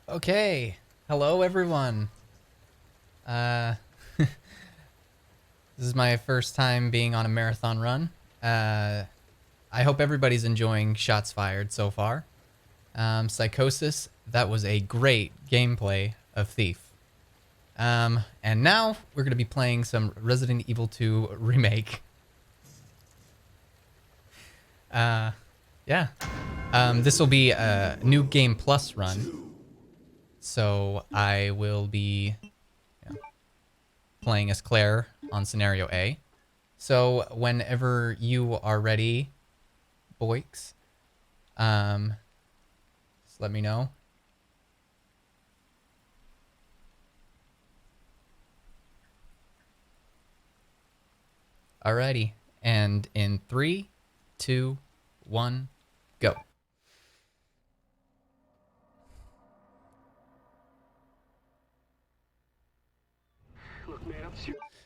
Okay, hello everyone. Uh, this is my first time being on a marathon run. I hope everybody's enjoying Shots Fired so far. Psychosis, that was a great gameplay of Thief. And now we're going to be playing some Resident Evil 2 Remake. Yeah. This will be a new game plus run. So I will be playing as Claire on scenario A. So whenever you are ready, boys, just let me know. Alrighty, and in 3, 2, 1, go.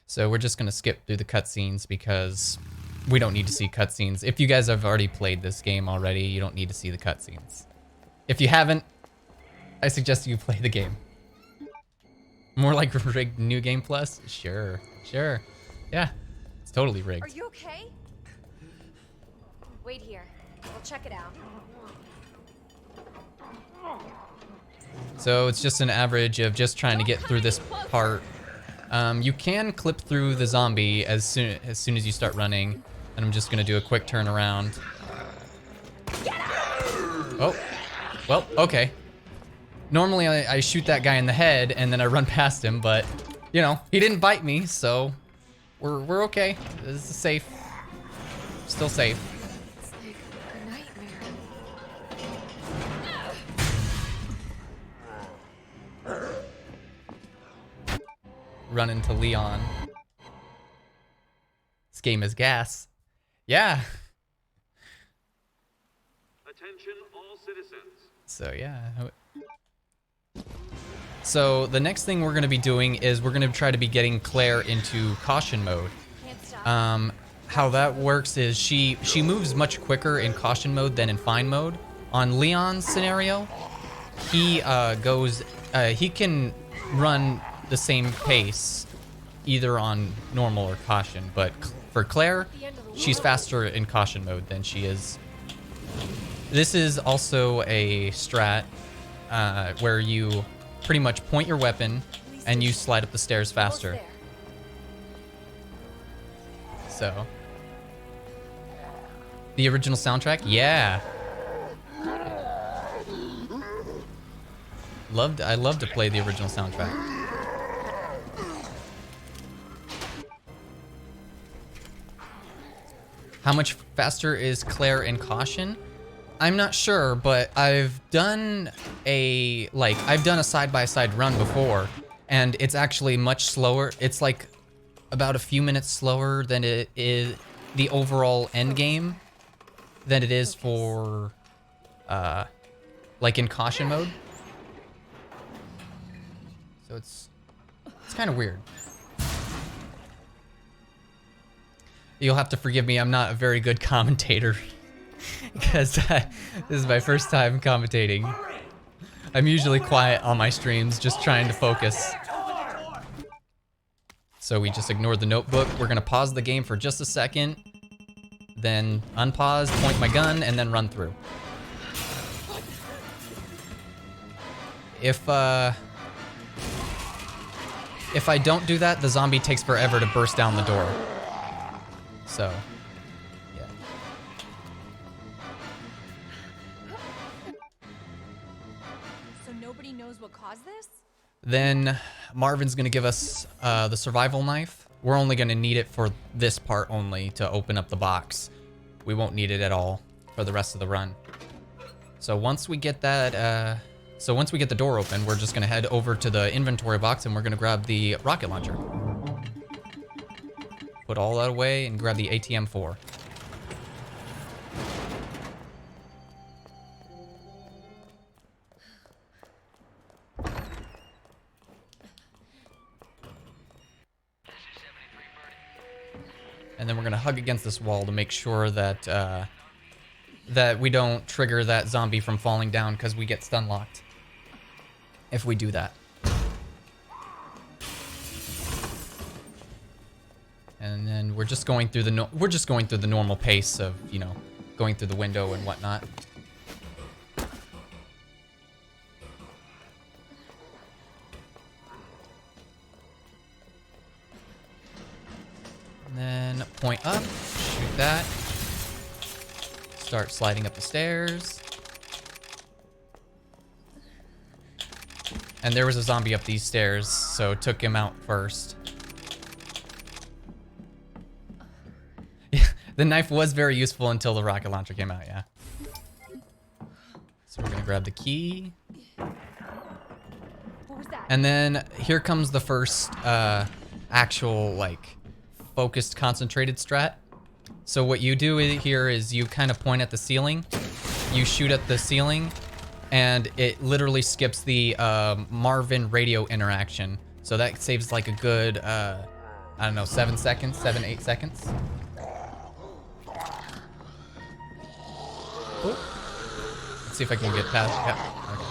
So we're just gonna skip through the cutscenes because we don't need to see cutscenes. If you guys have already played this game already, you don't need to see the cutscenes. If you haven't, I suggest you play the game. More like rigged new game plus? Sure. Yeah, it's totally rigged. Are you okay? Wait here. We'll check it out. So it's just an average of just trying to get through this part. You can clip through the zombie as soon as you start running, and I'm just gonna do a quick turnaround. Oh, well, okay. Normally I shoot that guy in the head and then I run past him, but you know, he didn't bite me, so we're okay. This is safe. Still safe. It's like a nightmare. Run into Leon. This game is gas. Yeah. Attention all citizens. So yeah. So the next thing we're gonna be doing is we're gonna try to be getting Claire into caution mode. Can't stop. How that works is she moves much quicker in caution mode than in fine mode. On Leon's scenario, he he can run the same pace either on normal or caution, but for Claire, she's faster in caution mode than she is. This is also a strat where you pretty much point your weapon and you slide up the stairs faster. So, the original soundtrack, yeah. I love to play the original soundtrack. How much faster is Claire in caution? I'm not sure, but I've done a side-by-side run before, and it's actually much slower. It's like about a few minutes slower than it is the overall end game than it is for like in caution mode. So it's kind of weird. You'll have to forgive me, I'm not a very good commentator because this is my first time commentating. I'm usually quiet on my streams, just trying to focus. So we just ignored the notebook. We're gonna pause the game for just a second, then unpause, point my gun, and then run through. If I don't do that, the zombie takes forever to burst down the door. So, yeah. So nobody knows what caused this? Then Marvin's gonna give us the survival knife. We're only gonna need it for this part only to open up the box. We won't need it at all for the rest of the run. So once we get that, once we get the door open, we're just gonna head over to the inventory box and we're gonna grab the rocket launcher. Put all that away and grab the ATM-4. And then we're gonna hug against this wall to make sure that that we don't trigger that zombie from falling down because we get stun locked. if we do that. And then we're just going through the normal pace of, you know, going through the window and whatnot. And then point up, shoot that. Start sliding up the stairs. And there was a zombie up these stairs, so took him out first. Yeah, the knife was very useful until the rocket launcher came out, yeah. So we're gonna grab the key. What was that? And then here comes the first actual, like, focused, concentrated strat. So what you do here is you kind of point at the ceiling, you shoot at the ceiling, and it literally skips the Marvin radio interaction. So that saves like a good, I don't know, 7 seconds, 7, 8 seconds. Ooh. Let's see if I can get past. Yeah. Okay.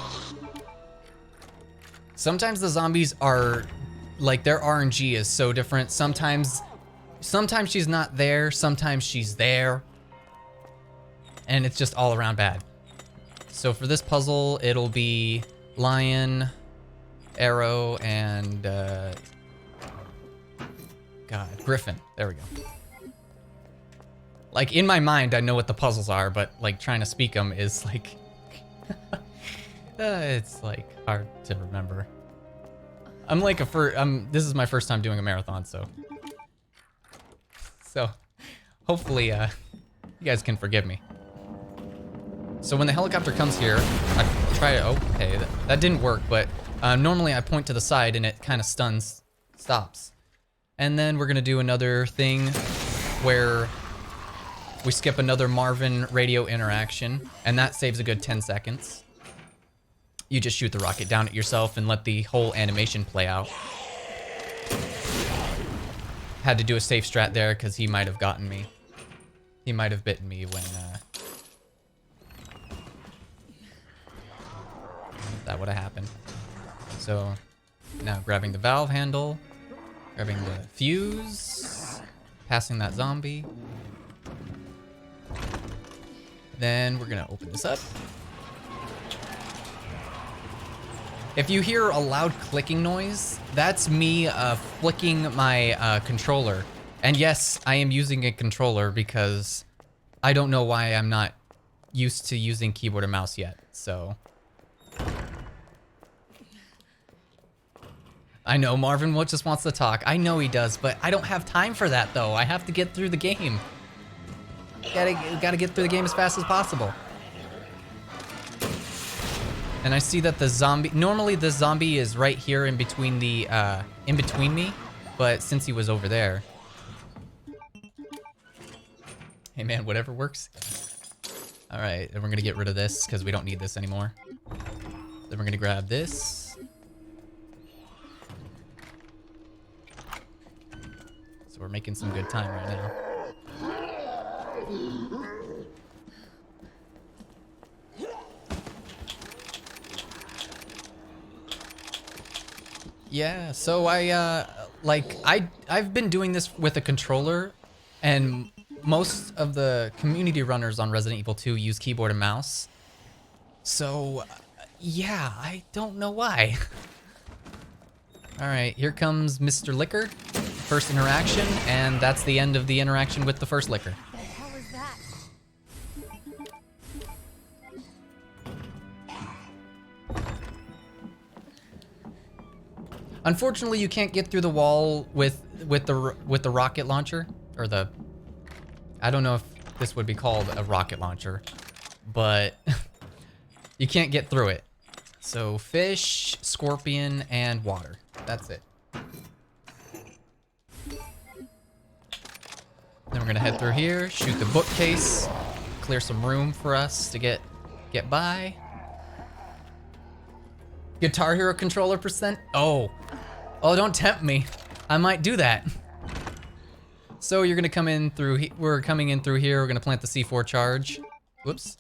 Sometimes the zombies are, like, their RNG is so different. Sometimes she's not there, sometimes she's there. And it's just all around bad. So for this puzzle, it'll be lion, arrow, and griffin. There we go. Like, in my mind, I know what the puzzles are, but like trying to speak them is like, it's like hard to remember. I'm like this is my first time doing a marathon, so hopefully you guys can forgive me. So when the helicopter comes here, I try to, okay, that didn't work, but normally I point to the side and it kind of stops. And then we're gonna do another thing where we skip another Marvin radio interaction, and that saves a good 10 seconds. You just shoot the rocket down at yourself and let the whole animation play out. Had to do a safe strat there because he might have gotten me. He might have bitten me when that would have happened. So now grabbing the valve handle, grabbing the fuse, passing that zombie. Then we're gonna open this up. If you hear a loud clicking noise, that's me flicking my controller. And yes, I am using a controller because I don't know why I'm not used to using keyboard and mouse yet, so. I know Marvin just wants to talk. I know he does, but I don't have time for that though. I have to get through the game. Gotta get through the game as fast as possible. And I see that the zombie, normally the zombie is right here in between the, in between me, but since he was over there. Hey man, whatever works. All right, and we're gonna get rid of this because we don't need this anymore. Then we're gonna grab this. So we're making some good time right now. Yeah, so I've been doing this with a controller, and most of the community runners on Resident Evil 2 use keyboard and mouse. So, yeah, I don't know why. All right, here comes Mr. Licker, first interaction, and that's the end of the interaction with the first Licker. What the hell is that? Unfortunately, you can't get through the wall with the rocket launcher, or the, I don't know if this would be called a rocket launcher, but you can't get through it. So fish, scorpion, and water. That's it. Then we're gonna head through here, shoot the bookcase, clear some room for us to get by. Guitar Hero controller percent? Oh, don't tempt me. I might do that. So you're gonna come in through, we're coming in through here. We're gonna plant the C4 charge. Whoops.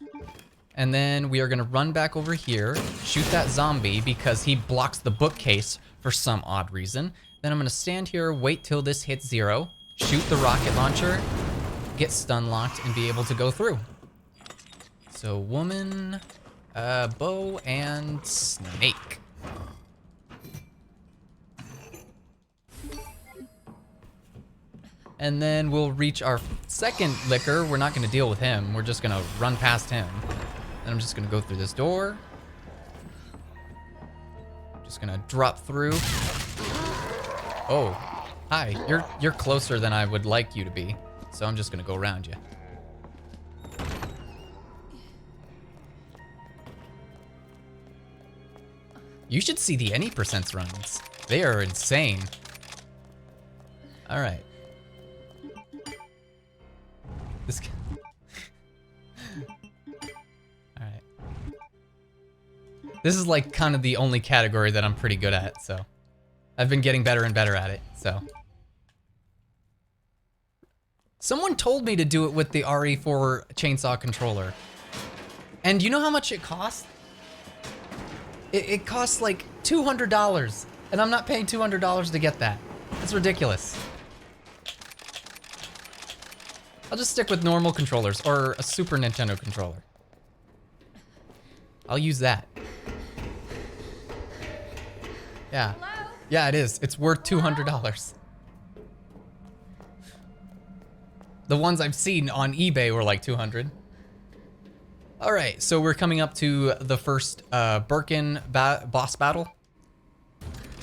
And then we are gonna run back over here, shoot that zombie because he blocks the bookcase for some odd reason. Then I'm gonna stand here, wait till this hits 0, shoot the rocket launcher, get stun locked, and be able to go through. So woman, bow, and snake. And then we'll reach our second licker. We're not gonna deal with him. We're just gonna run past him. And I'm just gonna go through this door. Just gonna drop through. Oh, hi. You're closer than I would like you to be. So I'm just gonna go around you. You should see the any percents runs. They are insane. All right. This. All right. This is like kind of the only category that I'm pretty good at, so I've been getting better and better at it. So. Someone told me to do it with the RE4 chainsaw controller, and you know how much it costs? It costs like $200, and I'm not paying $200 to get that. It's ridiculous. I'll just stick with normal controllers or a Super Nintendo controller. I'll use that. Yeah. Hello? Yeah, it is. It's worth $200. The ones I've seen on eBay were like 200. All right, so we're coming up to the first Birkin boss battle.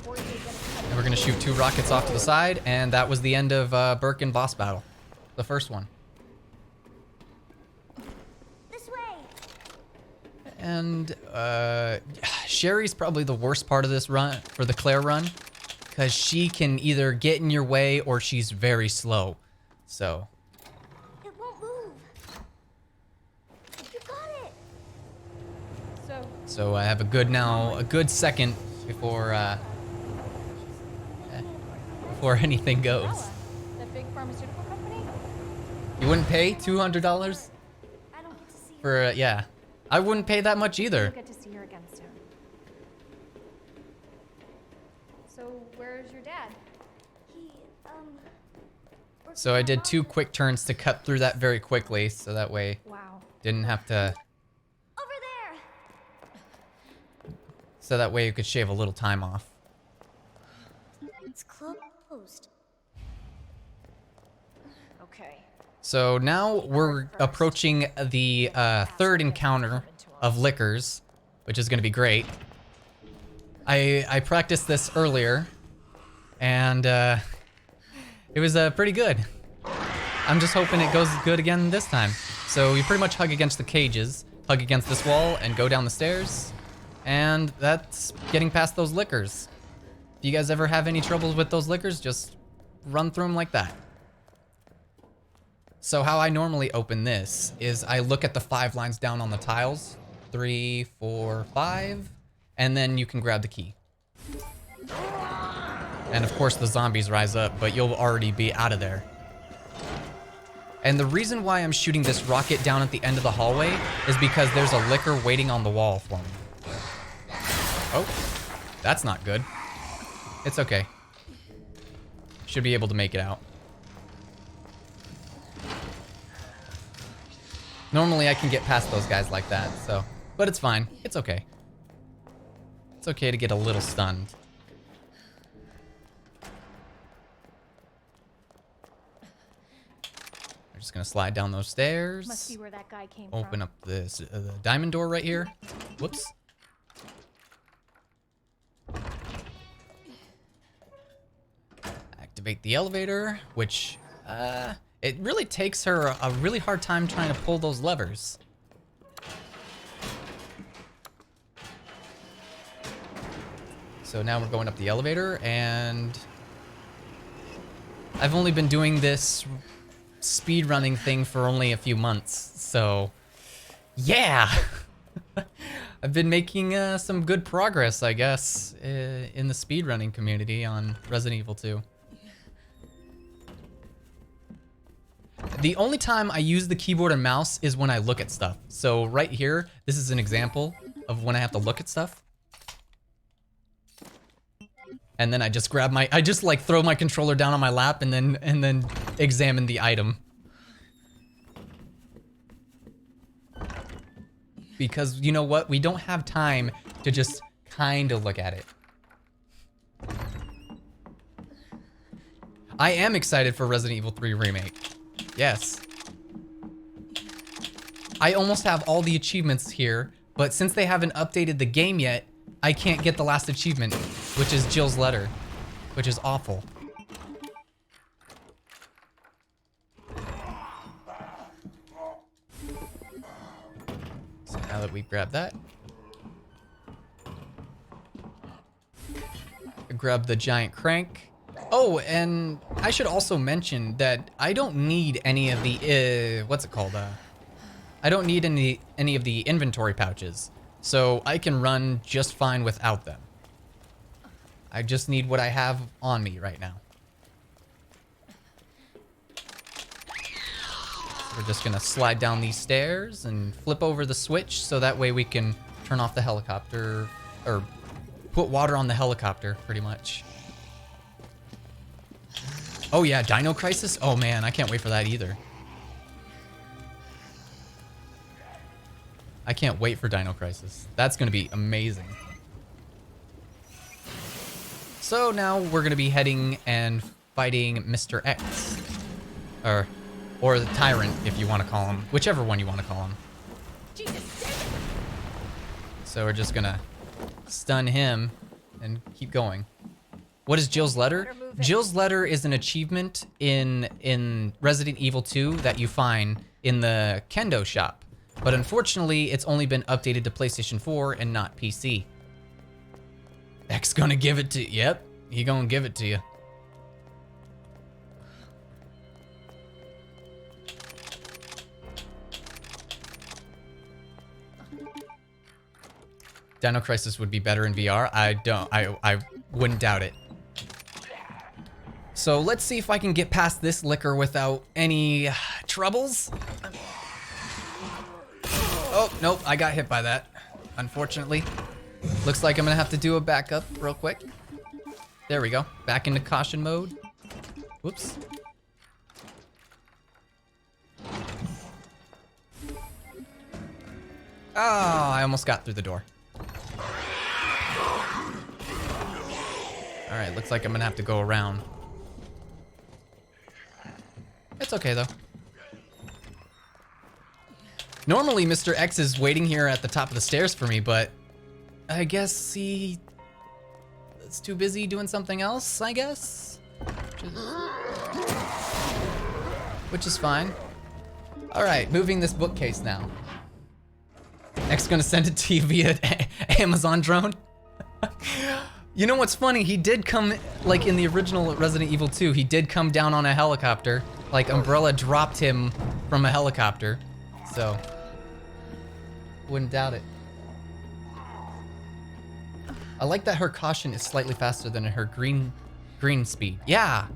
And we're gonna shoot 2 rockets off to the side, and that was the end of Birkin boss battle. The first one. This way. And Sherry's probably the worst part of this run, for the Claire run, because she can either get in your way or she's very slow, so. It won't move. You got it. So I have a good second before anything goes. The big pharmaceutical company? You wouldn't pay $200 I don't get to see her. for yeah. I wouldn't pay that much either. You'll get to see her again soon. So where's your dad? He So I did 2 quick turns to cut through that very quickly, so that way Wow. didn't have to. Over there. So that way you could shave a little time off. It's closed. Okay. So now we're approaching the third encounter of lickers, which is going to be great. I practiced this earlier, and it was pretty good. I'm just hoping it goes good again this time. So you pretty much hug against the cages, hug against this wall, and go down the stairs. And that's getting past those lickers. If you guys ever have any troubles with those lickers, just run through them like that. So how I normally open this is I look at the 5 lines down on the tiles. 3, 4, 5. And then you can grab the key. And of course the zombies rise up, but you'll already be out of there. And the reason why I'm shooting this rocket down at the end of the hallway is because there's a licker waiting on the wall for me. Oh, that's not good. It's okay. Should be able to make it out. Normally I can get past those guys like that, so, but it's fine. It's okay. It's okay to get a little stunned. We're just gonna slide down those stairs. Must be where that guy came Open from. up this the diamond door right here. Whoops. Activate the elevator, which it really takes her a really hard time trying to pull those levers. So now we're going up the elevator, and I've only been doing this speed running thing for only a few months, so yeah. I've been making some good progress, I guess, in the speed running community on Resident Evil 2. The only time I use the keyboard and mouse is when I look at stuff. So right here, this is an example of when I have to look at stuff. And then I just grab I just like throw my controller down on my lap and then examine the item. Because you know what? We don't have time to just kind of look at it. I am excited for Resident Evil 3 Remake. Yes. I almost have all the achievements here, but since they haven't updated the game yet, I can't get the last achievement, which is Jill's letter, which is awful. So now that we've grabbed that, grab the giant crank. Oh, and I should also mention that I don't need any of the, what's it called? I don't need any of the inventory pouches, so I can run just fine without them. I just need what I have on me right now. So we're just gonna slide down these stairs and flip over the switch so that way we can turn off the helicopter, or put water on the helicopter, pretty much. Oh yeah, Dino Crisis? Oh man, I can't wait for that either. I can't wait for Dino Crisis. That's gonna be amazing. So now we're gonna be heading and fighting Mr. X. Or the Tyrant, if you want to call him. Whichever one you want to call him. So we're just gonna stun him and keep going. What is Jill's letter? Jill's letter is an achievement in Resident Evil 2 that you find in the Kendo shop. But unfortunately, it's only been updated to PlayStation 4 and not PC. X gonna give it to you. Yep, he gonna give it to you. Dino Crisis would be better in VR. I wouldn't doubt it. So let's see if I can get past this liquor without any troubles. Oh, nope, I got hit by that, unfortunately. Looks like I'm gonna have to do a backup real quick. There we go, back into caution mode. Whoops. Oh, I almost got through the door. All right, looks like I'm gonna have to go around. It's okay though. Normally, Mr. X is waiting here at the top of the stairs for me, but I guess he's too busy doing something else, I guess. Which is fine. All right, moving this bookcase now. X gonna send it to you via Amazon drone. You know what's funny? He did come, like in the original Resident Evil 2, he did come down on a helicopter. Like Umbrella dropped him from a helicopter. So, wouldn't doubt it. I like that her caution is slightly faster than her green speed. Yeah,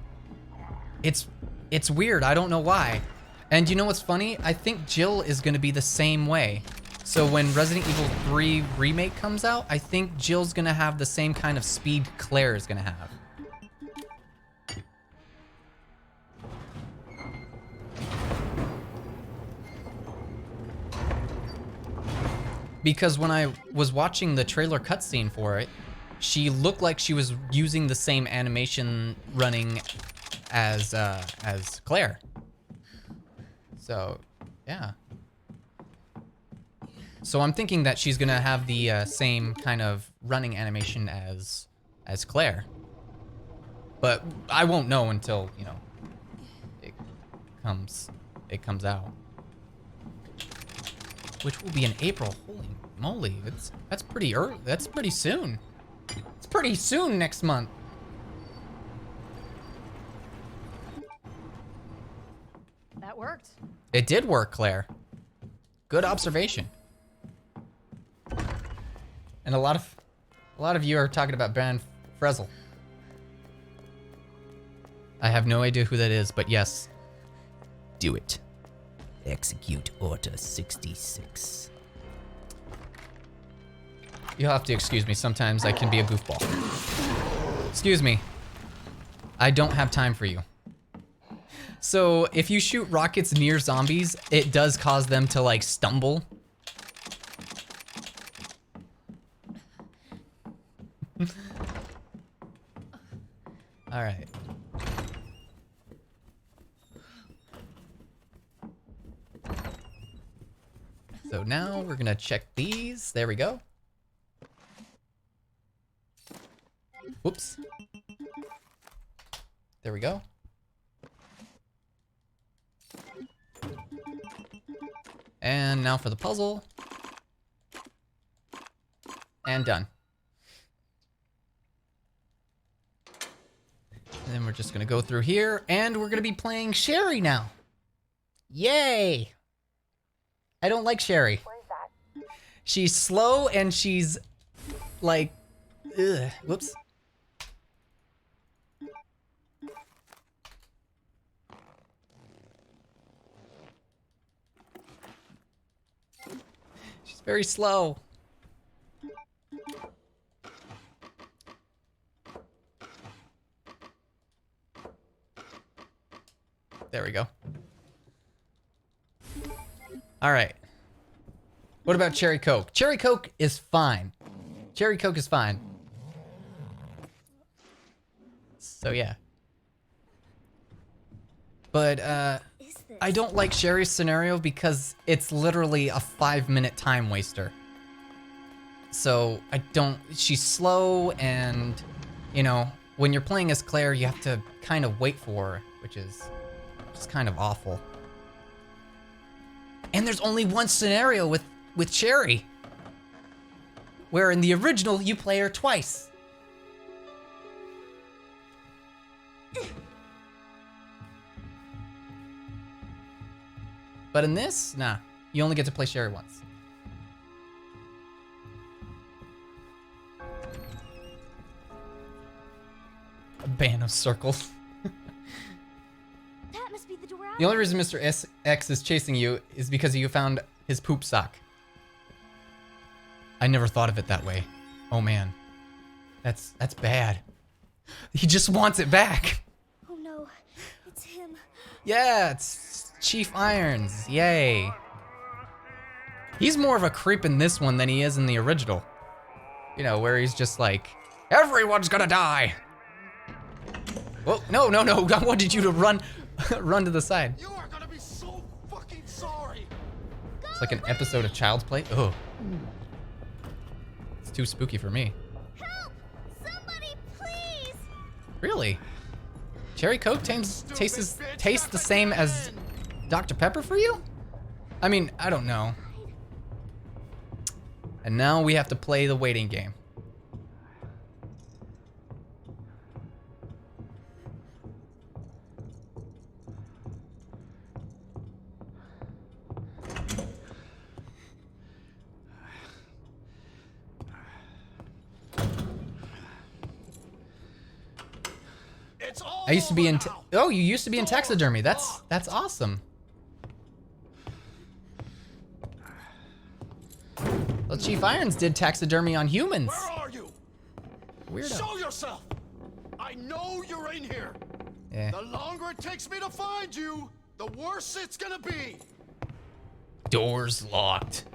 it's weird. I don't know why. And you know what's funny? I think Jill is gonna be the same way. So when Resident Evil 3 Remake comes out, I think Jill's gonna have the same kind of speed Claire is gonna have. Because when I was watching the trailer cutscene for it, she looked like she was using the same animation running as Claire. So, yeah. So I'm thinking that she's gonna have the same kind of running animation as Claire. But I won't know until, you know, it comes out. Which will be in April. Holy moly, that's pretty early. That's pretty soon. It's pretty soon next month. That worked. It did work, Claire. Good observation. And a lot of you are talking about Baron Frizzle. I have no idea who that is, but yes. Do it. Execute Order 66. You'll have to excuse me. Sometimes I can be a goofball. Excuse me. I don't have time for you. So if you shoot rockets near zombies, it does cause them to like stumble. All right. So now we're gonna check these. There we go. Whoops. There we go. And now for the puzzle. And done. And then we're just gonna go through here, and we're gonna be playing Sherry now. Yay! I don't like Sherry. She's slow and she's like, ugh, whoops. She's very slow. There we go. All right. What about Cherry Coke? Cherry Coke is fine. Cherry Coke is fine. So yeah. But I don't like Sherry's scenario because it's literally a 5-minute time waster. So I don't, she's slow, and you know, when you're playing as Claire, you have to kind of wait for her, which is just kind of awful. And there's only one scenario with Cherry, where in the original you play her twice. But in this, nah, you only get to play Sherry once. A band of circles. That must be the door out. The only reason Mr. X is chasing you is because you found his poop sock. I never thought of it that way. Oh man. That's bad. He just wants it back. Oh no, it's him. Yeah, it's Chief Irons. Yay. He's more of a creep in this one than he is in the original. You know, where he's just like, everyone's gonna die. Whoa, no. I wanted you to run to the side. You are gonna be so fucking sorry. It's like an episode of Child's Play. Oh. It's too spooky for me. Help! Somebody, please! Really? Cherry Coke tastes the same as Dr. Pepper for you? I mean, I don't know. And now we have to play the waiting game. It's all I used to be in. over now. Oh, you used to be in taxidermy. That's awesome. Well, Chief Irons did taxidermy on humans. Where are you? Weirdo. Show yourself. I know you're in here. Yeah. The longer it takes me to find you, the worse it's gonna be. Doors locked.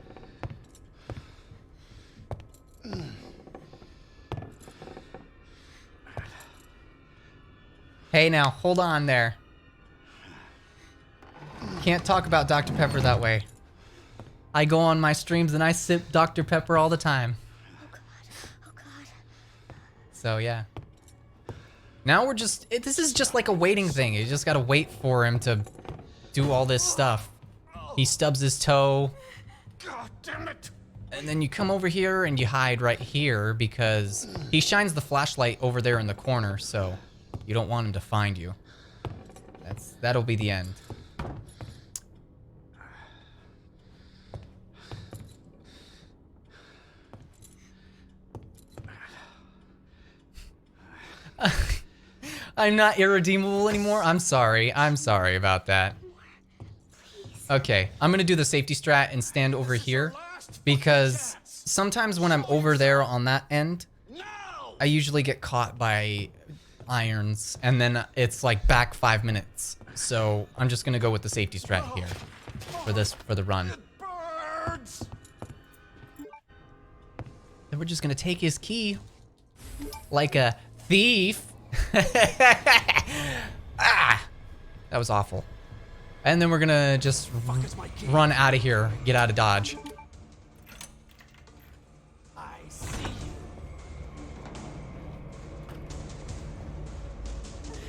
Hey, now hold on there. Can't talk about Dr. Pepper that way. I go on my streams and I sip Dr. Pepper all the time. Oh god. Oh god. So yeah. Now we're just, this is just like a waiting thing. You just gotta wait for him to do all this stuff. He stubs his toe. God damn it. And then you come over here and you hide right here because he shines the flashlight over there in the corner, so you don't want him to find you. That'll be the end. I'm not irredeemable anymore. I'm sorry about that. Okay, I'm gonna do the safety strat and stand over here because sometimes when I'm over there on that end, I usually get caught by irons and then it's like back 5 minutes. So I'm just gonna go with the safety strat here for the run. Birds! Then we're just gonna take his key like a thief. Ah, that was awful. And then we're gonna just run out of here, get out of Dodge. I see you.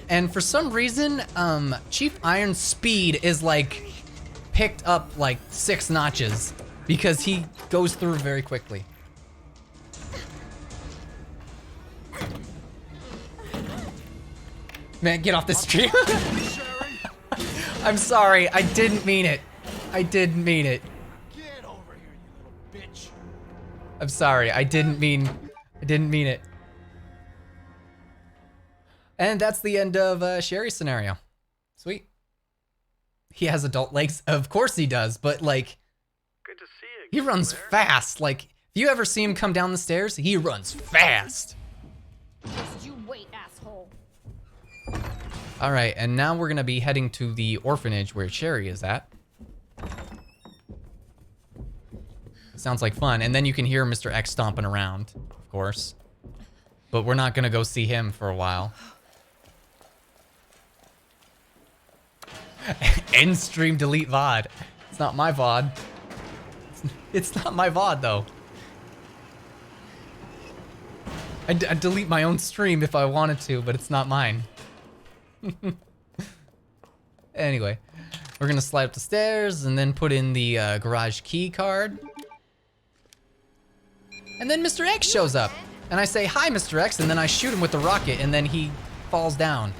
And for some reason, Chief Iron's speed is like picked up like 6 notches because he goes through very quickly. Man, get off the stream. I'm sorry, I didn't mean it. I didn't mean it. Get over here, you little bitch. I'm sorry, I didn't mean it. And that's the end of Sherry's scenario. Sweet. He has adult legs. Of course he does, but like, Good to see you. he runs fast. Like, if you ever see him come down the stairs, he runs fast. Just you wait, asshole. All right, and now we're gonna be heading to the orphanage where Sherry is at. Sounds like fun. And then you can hear Mr. X stomping around, of course. But we're not gonna go see him for a while. End stream delete VOD. It's not my VOD. It's not my VOD though. I'd delete my own stream if I wanted to, but it's not mine. Anyway, we're gonna slide up the stairs and then put in the garage key card. And then Mr. X shows up. And I say, hi, Mr. X, and then I shoot him with the rocket, and then he falls down.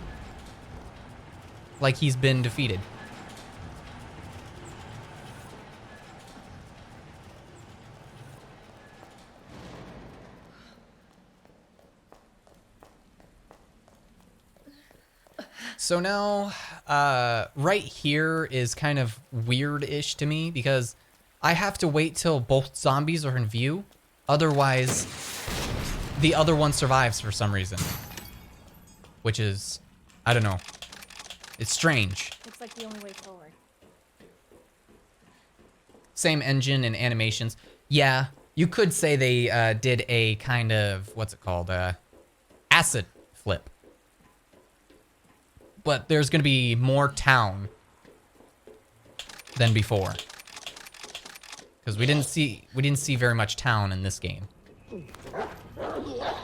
Like he's been defeated. So now, right here is kind of weird-ish to me because I have to wait till both zombies are in view. Otherwise, the other one survives for some reason. Which is, I don't know. It's strange. Looks like the only way forward. Same engine and animations. Yeah, you could say they did a kind of, what's it called? Acid flip. But there's gonna be more town than before. Because we didn't see very much town in this game.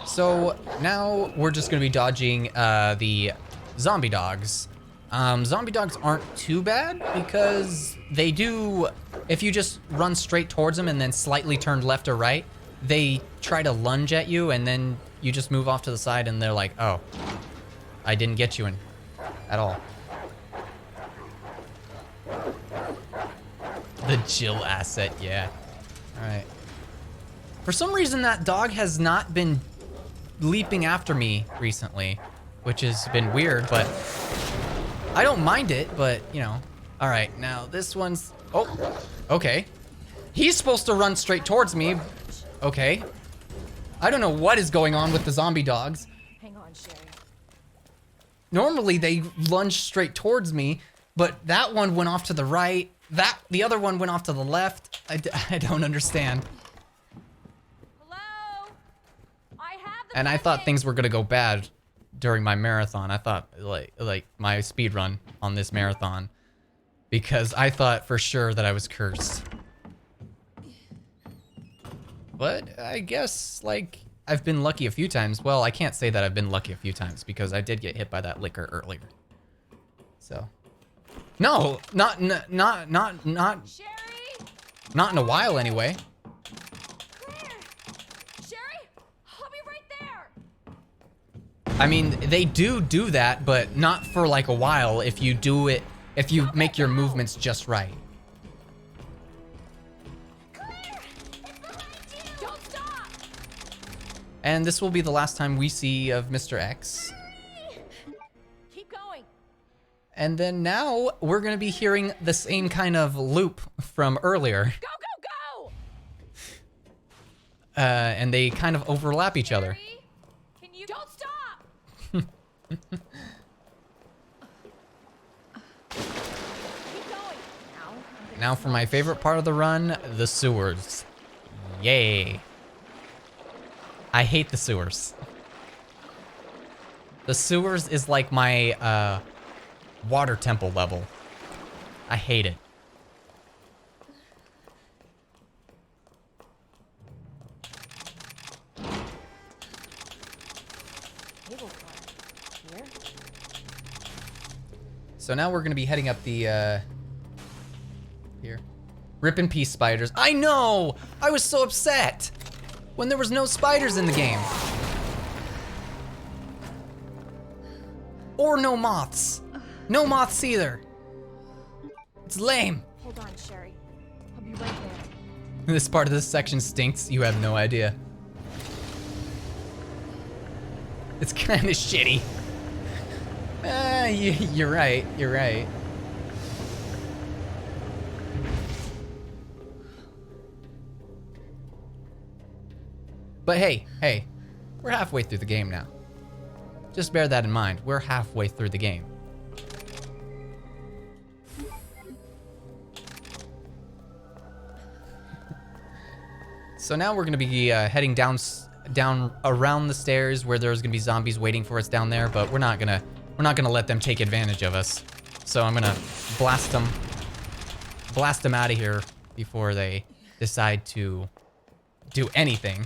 So now we're just gonna be dodging the zombie dogs. Zombie dogs aren't too bad because they do, if you just run straight towards them and then slightly turn left or right, they try to lunge at you and then you just move off to the side and they're like, oh, I didn't get you in at all. The Jill asset, yeah. All right. For some reason, that dog has not been leaping after me recently, which has been weird, but I don't mind it, but, you know. All right, now this one's... Oh, okay. He's supposed to run straight towards me. Okay. I don't know what is going on with the zombie dogs. Hang on, Sherry. Normally, they lunge straight towards me, but that one went off to the right. The other one went off to the left. I don't understand. Hello? I have the And I thought package. things were gonna go bad during my marathon. I thought like my speed run on this marathon, because I thought for sure that I was cursed. But I guess like I've been lucky a few times. Well, I can't say that I've been lucky a few times because I did get hit by that liquor earlier. So, no, not Sherry? in a while anyway. Claire! Sherry? I'll be right there! I mean, they do that, but not for like a while if you do it, if you make your movements just right. Claire! It's behind you! Don't stop! And this will be the last time we see of Mr. X. Hurry! Keep going. And then now we're gonna be hearing the same kind of loop from earlier. Go, go, go! And they kind of overlap each other. Harry, can you don't stop? Keep going. Now for my favorite part of the run, the sewers. Yay. I hate the sewers. The sewers is like my water temple level. I hate it. So now we're gonna be heading up the here. Rip in peace, spiders. I know! I was so upset when there was no spiders in the game. Or no moths. No moths either. It's lame. Hold on, Sherry. I'll be right there. This part of this section stinks. You have no idea. It's kind of shitty. You're right. You're right. But hey, we're halfway through the game now. Just bear that in mind. We're halfway through the game. So now we're gonna be heading down around the stairs where there's gonna be zombies waiting for us down there, but we're not gonna let them take advantage of us. So I'm gonna blast them out of here before they decide to do anything.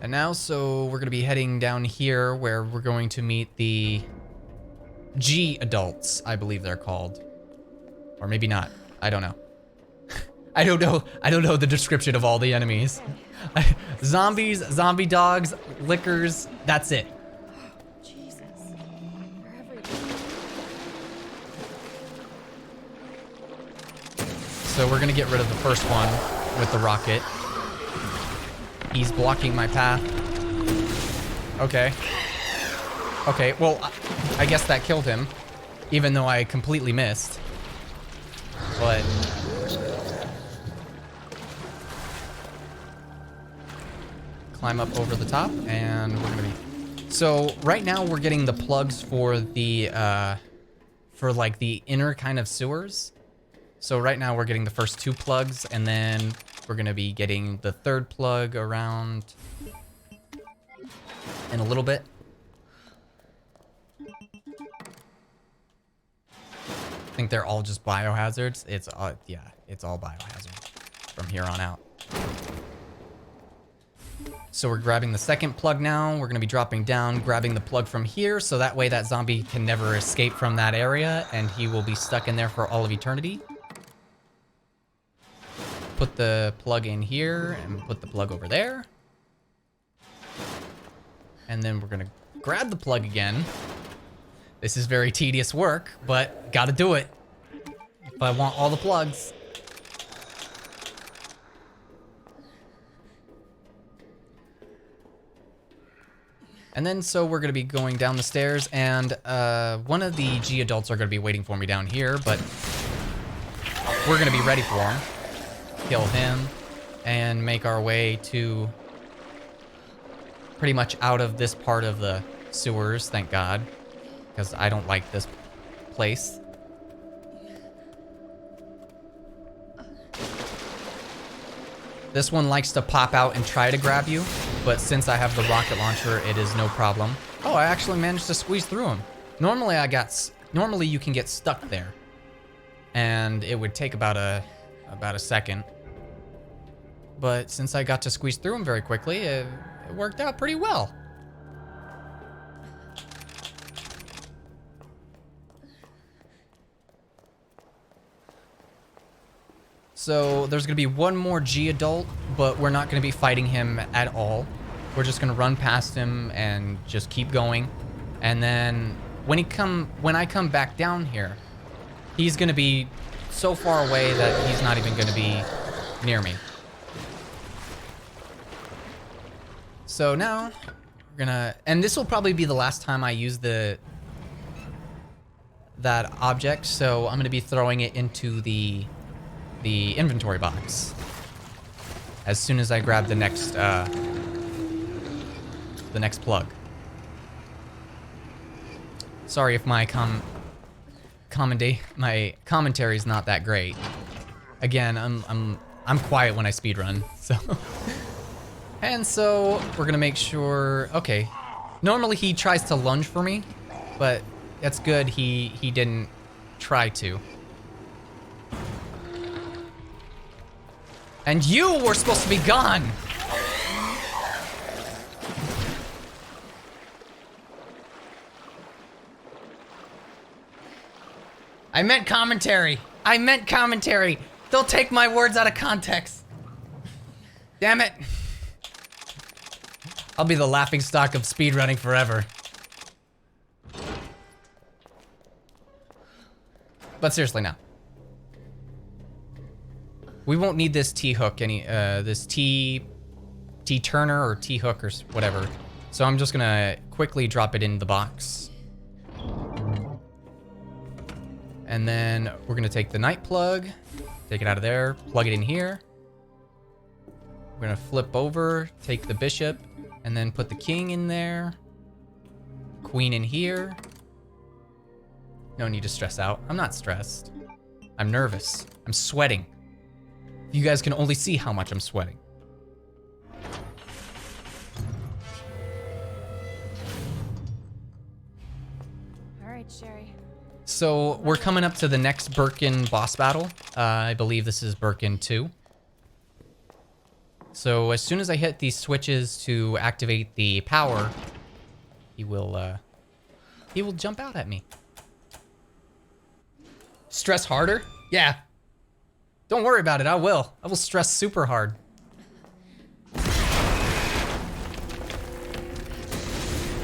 And now, so we're gonna be heading down here where we're going to meet the G adults, I believe they're called. Or maybe not, I don't know. I don't know the description of all the enemies. Zombies, zombie dogs, lickers, that's it. Jesus. They're everywhere. So we're gonna get rid of the first one with the rocket. He's blocking my path. Okay. Okay, well, I guess that killed him, even though I completely missed. But climb up over the top, and we're gonna be. So right now we're getting the plugs for the for like the inner kind of sewers. So right now we're getting the first 2 plugs, and then we're gonna be getting the 3rd plug around in a little bit. I think they're all just biohazards. It's yeah, it's all biohazard from here on out. So we're grabbing the 2nd plug now. We're gonna be dropping down, grabbing the plug from here, so that way that zombie can never escape from that area, and he will be stuck in there for all of eternity. Put the plug in here and put the plug over there. And then we're gonna grab the plug again. This is very tedious work, but gotta do it if I want all the plugs. And then so we're gonna be going down the stairs, and one of the G adults are gonna be waiting for me down here, but we're gonna be ready for him. Kill him and make our way to pretty much out of this part of the sewers, thank God, because I don't like this place. This one likes to pop out and try to grab you, but since I have the rocket launcher, it is no problem. Oh, I actually managed to squeeze through him. Normally you can get stuck there, and it would take about a second. But since I got to squeeze through him very quickly, it worked out pretty well. So there's gonna be one more G adult, but we're not gonna be fighting him at all. We're just gonna run past him and just keep going. And then when I come back down here, he's gonna be so far away that he's not even going to be near me. So now we're gonna, and this will probably be the last time I use that object. So I'm gonna be throwing it into the inventory box as soon as I grab the next plug. Sorry if my commentary is not that great. Again, I'm quiet when I speedrun, so. And so we're gonna make sure. Okay, normally he tries to lunge for me, but that's good. He didn't try to. And you were supposed to be gone. I meant commentary. I meant commentary. Don't take my words out of context. Damn it. I'll be the laughingstock of speedrunning forever. But seriously now. We won't need this T-hook this T-turner or T-hook or whatever. So I'm just gonna quickly drop it in the box. And then we're gonna take the night plug, take it out of there, plug it in here. We're gonna flip over, take the bishop, and then put the king in there. Queen in here. No need to stress out. I'm not stressed. I'm nervous. I'm sweating. You guys can only see how much I'm sweating. All right, Sherry. So we're coming up to the next Birkin boss battle. I believe this is Birkin 2. So as soon as I hit these switches to activate the power, he will jump out at me. Stress harder? Yeah. Don't worry about it, I will. I will stress super hard.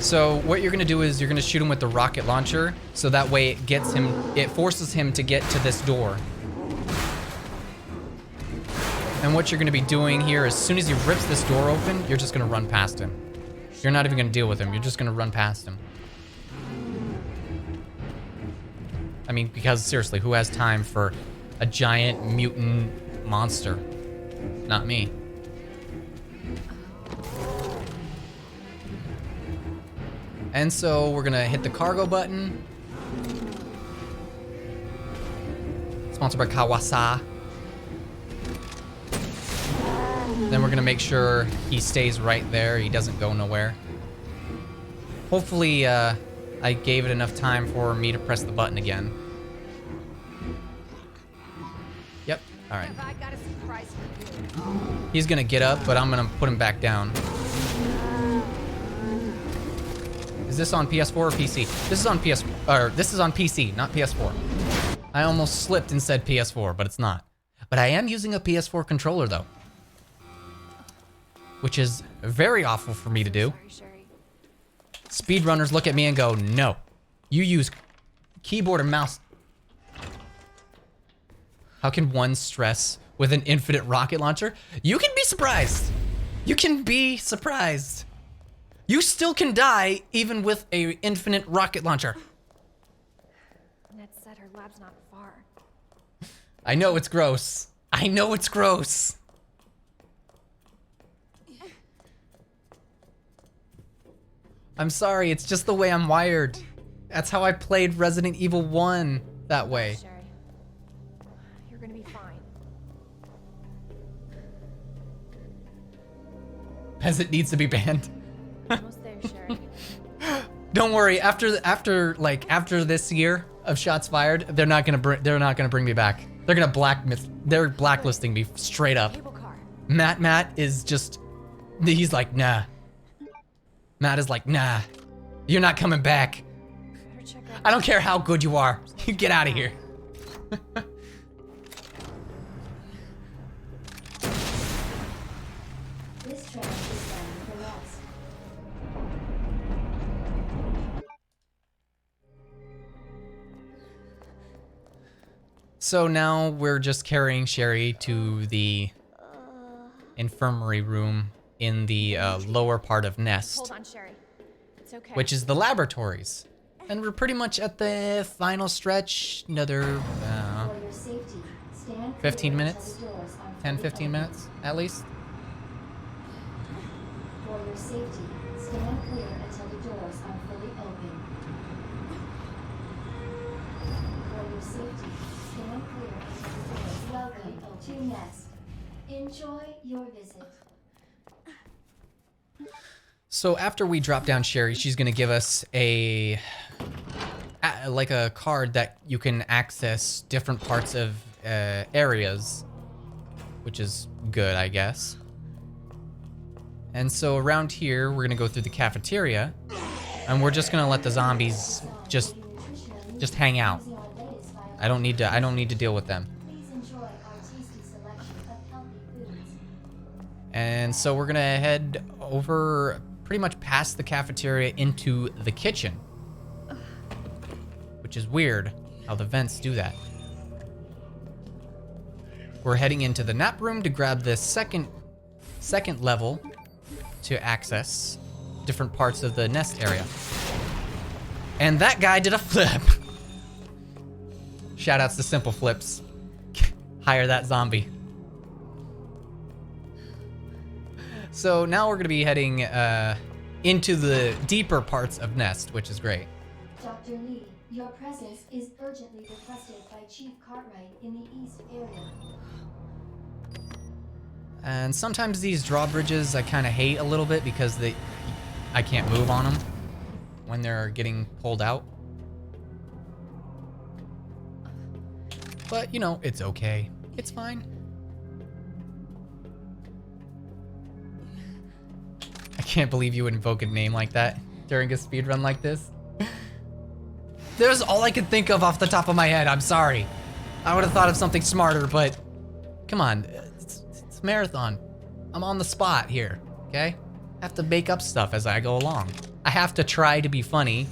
So what you're gonna do is you're gonna shoot him with the rocket launcher, so that way it forces him to get to this door. And what you're gonna be doing here, as soon as he rips this door open, you're just gonna run past him. You're not even gonna deal with him, you're just gonna run past him. I mean, because seriously, who has time for a giant mutant monster? Not me. And so we're gonna hit the cargo button. Sponsored by Kawasa. Then we're gonna make sure he stays right there. He doesn't go nowhere. Hopefully, I gave it enough time for me to press the button again. Yep, all right. Have I got a surprise for you? He's gonna get up, but I'm gonna put him back down. Is this on PS4 or PC? This is on this is on PC, not PS4. I almost slipped and said PS4, but it's not. But I am using a PS4 controller though, which is very awful for me to do. Sorry, Sherry. Speedrunners look at me and go, no, you use keyboard and mouse. How can one stress with an infinite rocket launcher? You can be surprised. You can be surprised. You still can die even with a infinite rocket launcher. Ned said her lab's not far. I know it's gross. I know it's gross. I'm sorry, it's just the way I'm wired. That's how I played Resident Evil 1 that way. Sherry, you're gonna be fine. Peasant needs to be banned. Almost there, Sherry. Don't worry, after this year of shots fired, they're not gonna bring me back. They're gonna they're blacklisting me straight up. Cable car. Matt is just, he's like, nah. Matt is like, nah, you're not coming back. Better check out. I don't care how good you are. You get out of here. This train is standing for rest. So now we're just carrying Sherry to the infirmary room in the lower part of Nest, Hold on, Sherry. It's okay. which is the laboratories. And we're pretty much at the final stretch. Another For your safety, stand 15 clear minutes? until the doors are 10, fully 15 open. minutes at least. For your safety, stand clear until the doors are fully open. For your safety, stand clear until the doors. Welcome to Nest. Enjoy your visit. So after we drop down Sherry, she's gonna give us like a card that you can access different parts of areas, which is good, I guess. And so around here, we're gonna go through the cafeteria, and we're just gonna let the zombies just hang out. I don't need to deal with them. Please enjoy our tasty selection of healthy foods. And so we're gonna head over pretty much past the cafeteria into the kitchen, which is weird how the vents do that. We're heading into the nap room to grab the second level to access different parts of the Nest area. And that guy did a flip. Shoutouts to Simple Flips. Hire that zombie. So now we're gonna be heading into the deeper parts of Nest, which is great. Dr. Lee, your presence is urgently requested by Chief Cartwright in the East area. And sometimes these drawbridges I kind of hate a little bit because I can't move on them when they're getting pulled out. But, you know, it's okay. It's fine. I can't believe you would invoke a name like that during a speedrun like this. There's all I could think of off the top of my head. I'm sorry. I would have thought of something smarter, but come on. It's a marathon. I'm on the spot here, okay? I have to make up stuff as I go along. I have to try to be funny,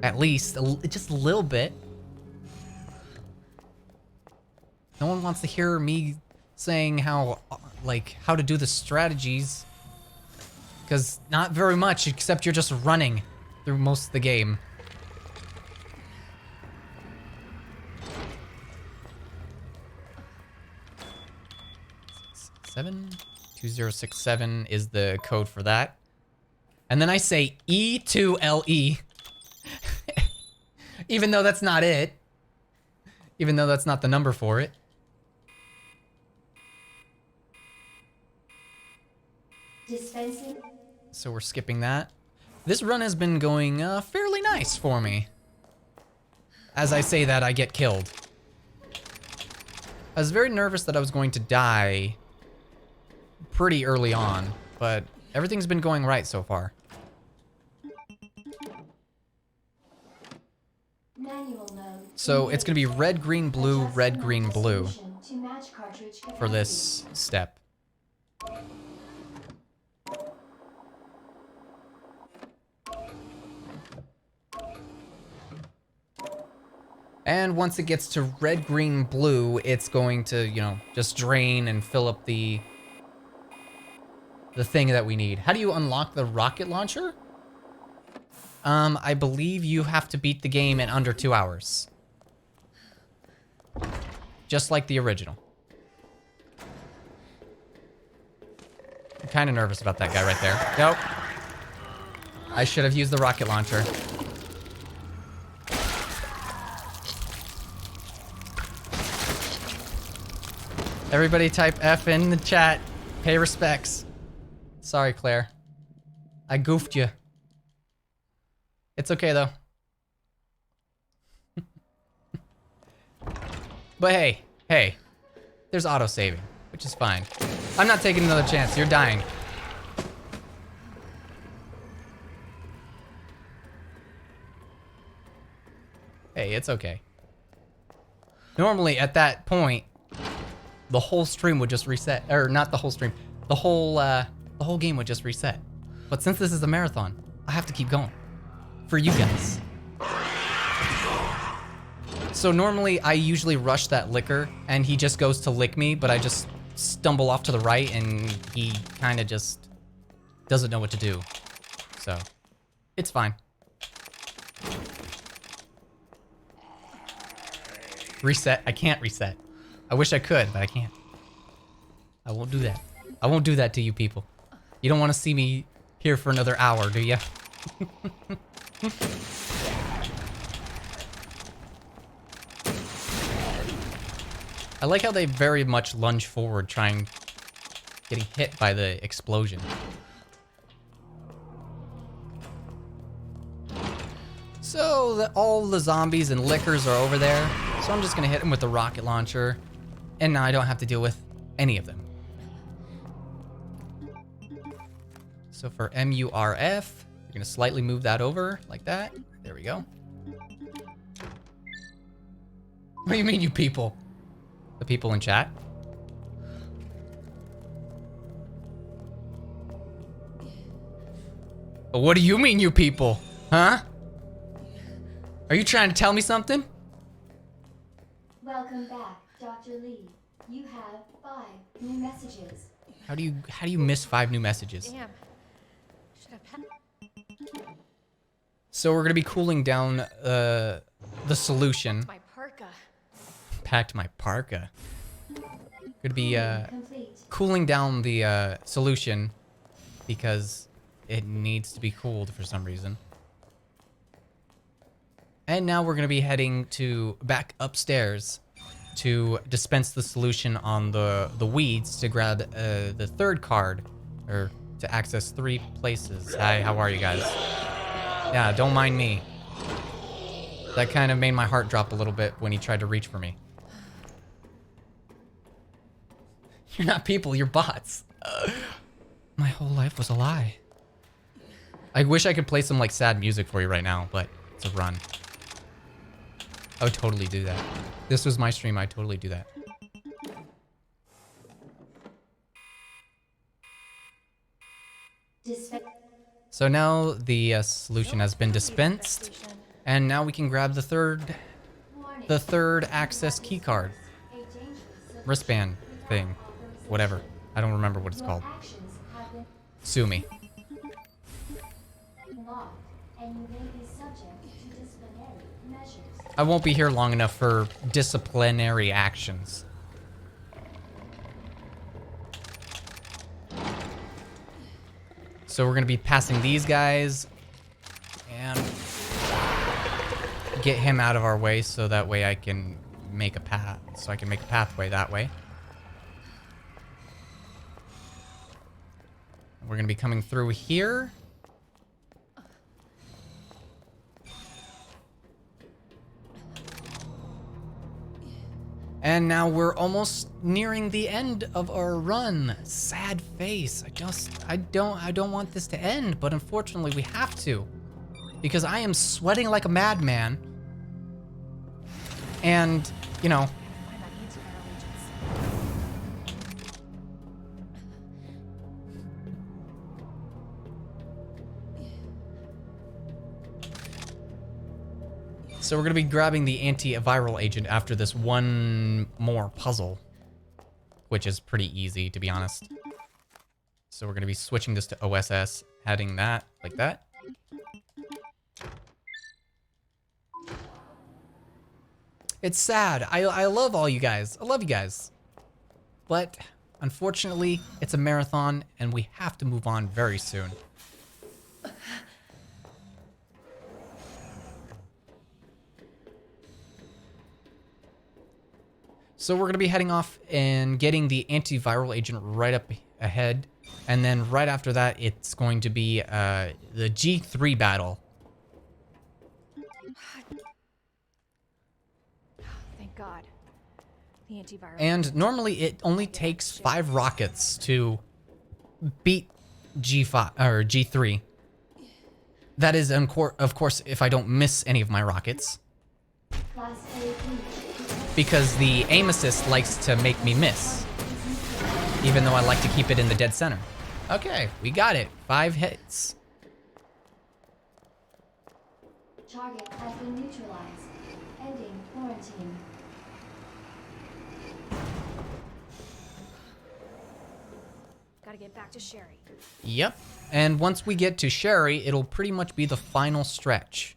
at least just a little bit. No one wants to hear me saying how to do the strategies, because not very much, except you're just running through most of the game. Seven 2067 is the code for that. And then I say E2LE. Even though that's not it. Even though that's not the number for it. Dispensing. So we're skipping that. This run has been going fairly nice for me. As I say that, I get killed. I was very nervous that I was going to die pretty early on, but everything's been going right so far. Manual mode. So it's gonna be red, green, blue, Adjust red, the green, mode blue resolution to match cartridge for capacity. this step. And once it gets to red, green, blue, it's going to, you know, just drain and fill up the thing that we need. How do you unlock the rocket launcher? I believe you have to beat the game in under 2 hours. Just like the original. I'm kind of nervous about that guy right there. Nope. I should have used the rocket launcher. Everybody type F in the chat. Pay respects. Sorry, Claire. I goofed you. It's okay, though. But hey. There's auto-saving, which is fine. I'm not taking another chance. You're dying. Hey, it's okay. Normally, at that point, the whole stream would just reset. Or not the whole stream. The whole game would just reset. But since this is a marathon, I have to keep going. For you guys. So normally I usually rush that licker and he just goes to lick me, but I just stumble off to the right and he kind of just doesn't know what to do. So it's fine. Reset. I can't reset. I wish I could, but I can't. I won't do that. I won't do that to you people. You don't want to see me here for another hour, do you? I like how they very much lunge forward, getting hit by the explosion. So all the zombies and lickers are over there. So I'm just gonna hit them with the rocket launcher, and now I don't have to deal with any of them. So for MURF, you're gonna slightly move that over like that. There we go. What do you mean, you people? The people in chat? What do you mean, you people? Huh? Are you trying to tell me something? Welcome back, Dr. Lee. You have 5 new messages. How do you miss 5 new messages? Damn. Should have packed So we're gonna be cooling down the solution. my parka. Packed my parka. Gonna be Complete. cooling down the solution because it needs to be cooled for some reason. And now we're gonna be heading back upstairs to dispense the solution on the weeds to grab the 3rd card, or to access 3 places. Hi, how are you guys? Yeah, don't mind me. That kind of made my heart drop a little bit when he tried to reach for me. You're not people, you're bots. My whole life was a lie. I wish I could play some like sad music for you right now, but it's a run. I would totally do that. This was my stream, I'd totally do that. So now the solution has been dispensed, and now we can grab the third access key card. Wristband thing. Whatever. I don't remember what it's called. Sue me. I won't be here long enough for disciplinary actions. So we're gonna be passing these guys and get him out of our way so that way I can make a path. So I can make a pathway that way. We're gonna be coming through here. And now we're almost nearing the end of our run. Sad face. I don't want this to end, but unfortunately we have to. Because I am sweating like a madman. And, you know, so we're gonna be grabbing the antiviral agent after this one more puzzle, which is pretty easy, to be honest. So we're gonna be switching this to OSS, adding that like that. It's sad. I love all you guys. I love you guys. But unfortunately, it's a marathon and we have to move on very soon. So we're going to be heading off and getting the antiviral agent right up ahead. And then right after that, it's going to be the G3 battle. Thank God. The antiviral. And normally it only takes 5 rockets to beat G5 or G3. That is, of course, if I don't miss any of my rockets. Because the aim assist likes to make me miss, even though I like to keep it in the dead center. Okay, we got it. 5 hits. Target has been neutralized. Ending quarantine. Gotta get back to Sherry. Yep. And once we get to Sherry, it'll pretty much be the final stretch.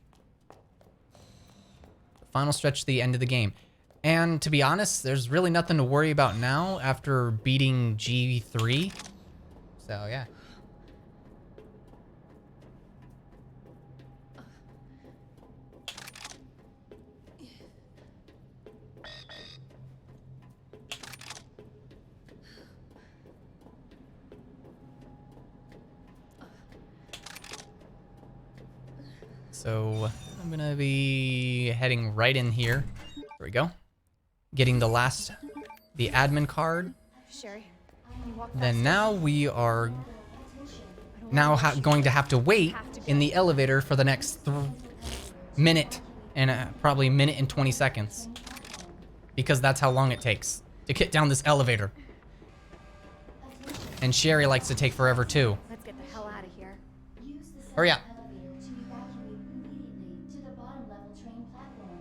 The final stretch to the end of the game. And to be honest, there's really nothing to worry about now after beating G3. So, yeah. So I'm gonna be heading right in here. There we go. Getting the admin card. Sherry, can you walk Then faster? now we are I don't now wanna rush going to have to wait Have to in go. the elevator for the next minute and probably minute and 20 seconds. Because that's how long it takes to get down this elevator. And Sherry likes to take forever too. Let's get the hell out of here. Use the Hurry up. elevator to evacuate immediately to the bottom level train platform.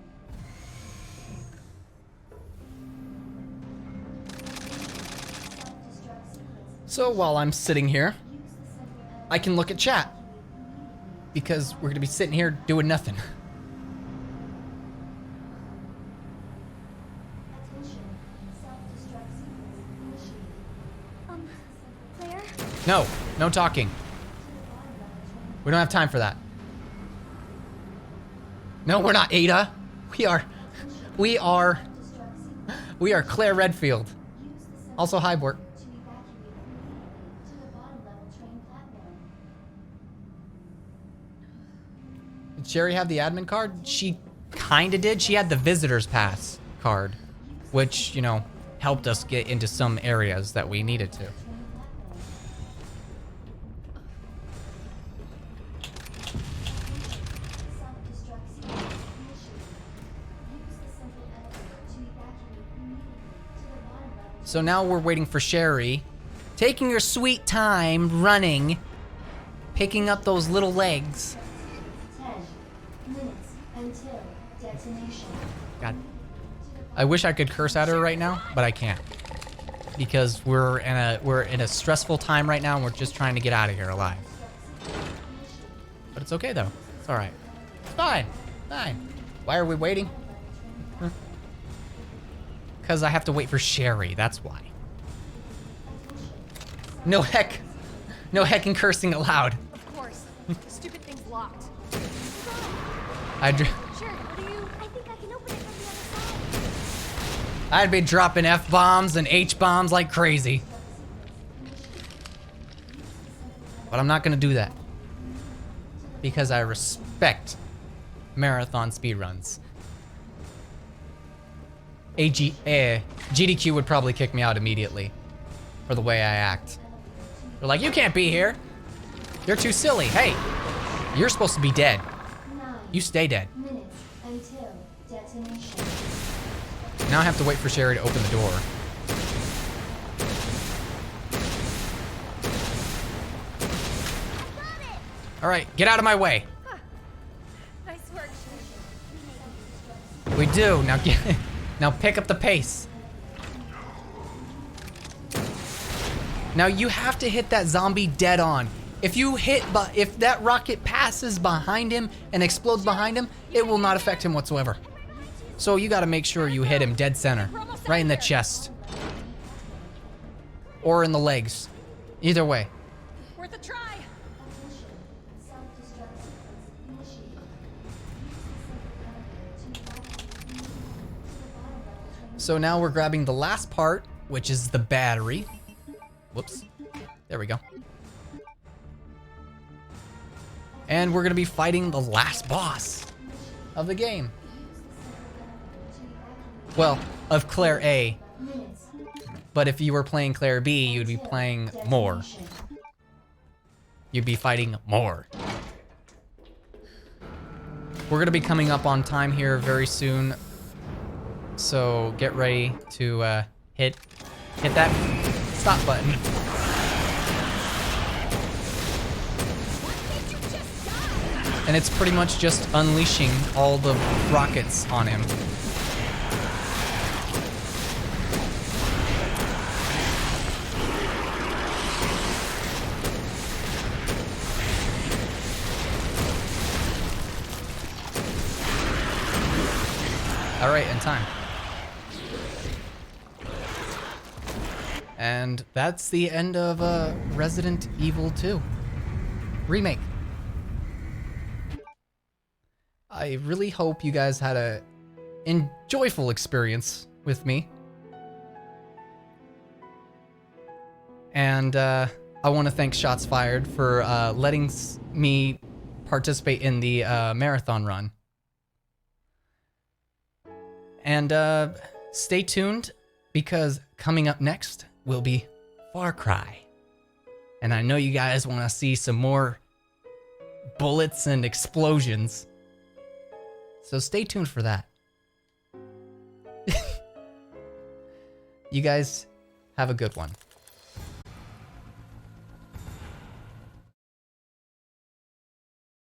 Self-destruct sequence. So while I'm sitting here, Use the central elevator I can look at chat. to evacuate immediately. Because we're gonna be sitting here doing nothing. Attention. Self-destruct sequence initiated. Claire? No, no talking. We don't have time for that. No, we're not Ada. We are Claire Redfield. Use the central Also, hi, Bort. to evacuate immediately to the bottom level train platform. Did Sherry have the admin card? She kinda did. She had the visitor's pass card, which, you know, helped us get into some areas that we needed to. Self-destruct sequence initiated. Use the central elevator to evacuate immediately to the bottom level. So now we're waiting for Sherry, taking her sweet time running, picking up those little legs. 10 minutes until detonation. God. I wish I could curse at her right now, but I can't. Because we're in a stressful time right now and we're just trying to get out of here alive. But it's okay though. It's alright. It's fine. Fine. Why are we waiting? Because I have to wait for Sherry, that's why. No heckin' cursing aloud. Of course. Stupid thing's locked. I'd Sherry, what do you... I think I can open it from the other side. I'd be dropping F-bombs and H-bombs like crazy. But I'm not gonna do that. Because I respect marathon speedruns. GDQ would probably kick me out immediately for the way I act. They're like, you can't be here. You're too silly. Hey, you're supposed to be dead. 9 You stay dead. minutes until detonation. Now I have to wait for Sherry to open the door. All right, get out of my way. Nice work, Sherry. We do. Now pick up the pace. Now you have to hit that zombie dead on. If that rocket passes behind him and explodes behind him, it will not affect him whatsoever. So you got to make sure you hit him dead center, right in the chest. Or in the legs. Either way. Worth a try. Self-destruct sequence initiated. Use the central elevator to evacuate immediately to the bottom level train. So now we're grabbing the last part, which is the battery. Whoops. There we go. And we're gonna be fighting the last boss of the game. Well, of Claire A. Minutes. But if you were playing Claire B, you'd be playing more. Detonation. You'd be fighting more. We're gonna be coming up on time here very soon. So get ready to hit that stop button. And it's pretty much just unleashing all the rockets on him. All right, in time. And that's the end of Resident Evil 2 Remake. I really hope you guys had a enjoyable experience with me. And I want to thank Shots Fired for letting me participate in the marathon run. And stay tuned, because coming up next will be Far Cry. And I know you guys want to see some more bullets and explosions. So stay tuned for that. You guys have a good one.